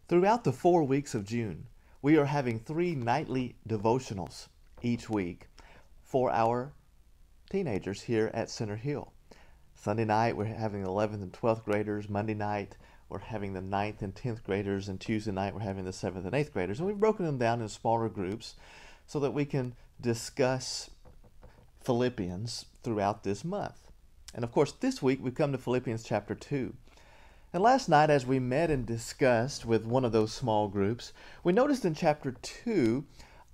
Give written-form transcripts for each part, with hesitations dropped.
Throughout the 4 weeks of June, we are having 3 nightly devotionals each week for our teenagers here at Center Hill. Sunday night, we're having the 11th and 12th graders. Monday night, we're having the 9th and 10th graders. And Tuesday night, we're having the 7th and 8th graders. And we've broken them down in smaller groups so that we can discuss Philippians throughout this month. And of course, this week, we've come to Philippians chapter 2. And last night, as we met and discussed with one of those small groups, we noticed in chapter 2,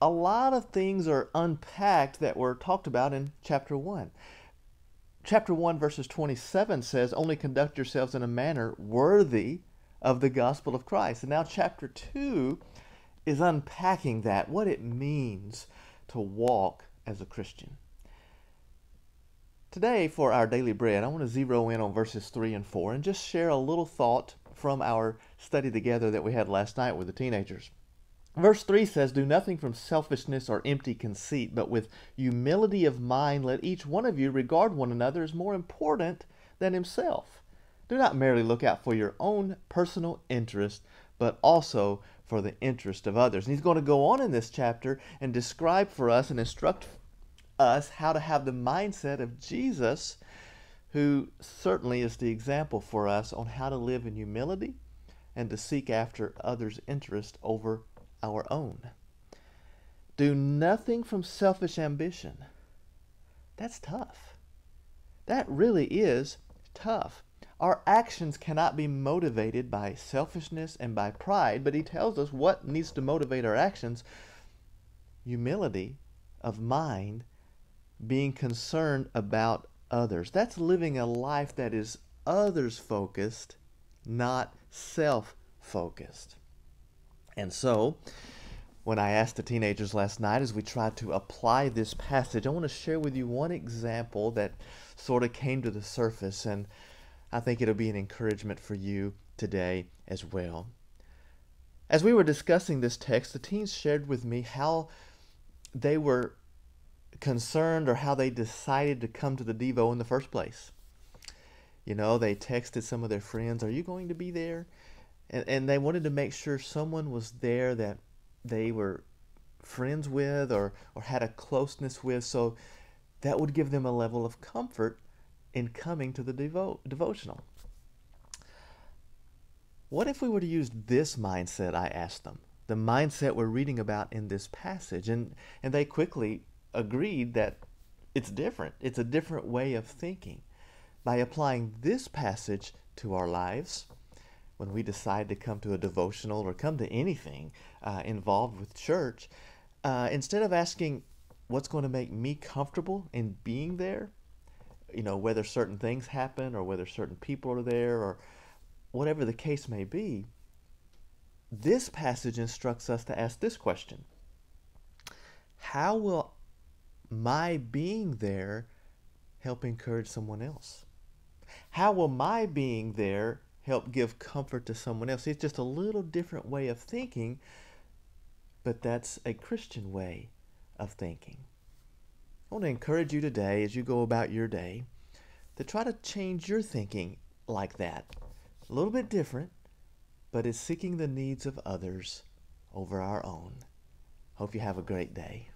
a lot of things are unpacked that were talked about in chapter 1. Chapter 1, verses 27 says, "Only conduct yourselves in a manner worthy of the gospel of Christ." And now chapter 2 is unpacking that, what it means to walk as a Christian. Today, for our daily bread, I want to zero in on verses 3 and 4 and just share a little thought from our study together that we had last night with the teenagers. Verse 3 says, "Do nothing from selfishness or empty conceit, but with humility of mind let each one of you regard one another as more important than himself. Do not merely look out for your own personal interest, but also for the interest of others." And he's going to go on in this chapter and describe for us and instruct us how to have the mindset of Jesus, who certainly is the example for us on how to live in humility and to seek after others' interest over our own. Do nothing from selfish ambition. That's tough. That really is tough. Our actions cannot be motivated by selfishness and by pride, but he tells us what needs to motivate our actions: humility of mind, being concerned about others. That's living a life that is others-focused, not self-focused. And so, when I asked the teenagers last night as we tried to apply this passage, I want to share with you one example that sort of came to the surface, and I think it'll be an encouragement for you today as well. As we were discussing this text, the teens shared with me how they were concerned or how they decided to come to the Devo in the first place. You know, they texted some of their friends, "Are you going to be there?" And they wanted to make sure someone was there that they were friends with or had a closeness with, so that would give them a level of comfort in coming to the devotional. What if we were to use this mindset, I asked them, the mindset we're reading about in this passage? And they quickly agreed that it's different. It's a different way of thinking. By applying this passage to our lives, when we decide to come to a devotional or come to anything involved with church, instead of asking what's going to make me comfortable in being there, you know, whether certain things happen or whether certain people are there or whatever the case may be, this passage instructs us to ask this question: how will my being there help encourage someone else? How will my being there help give comfort to someone else? It's just a little different way of thinking, but that's a Christian way of thinking. I want to encourage you today as you go about your day to try to change your thinking like that. A little bit different, but it's seeking the needs of others over our own. Hope you have a great day.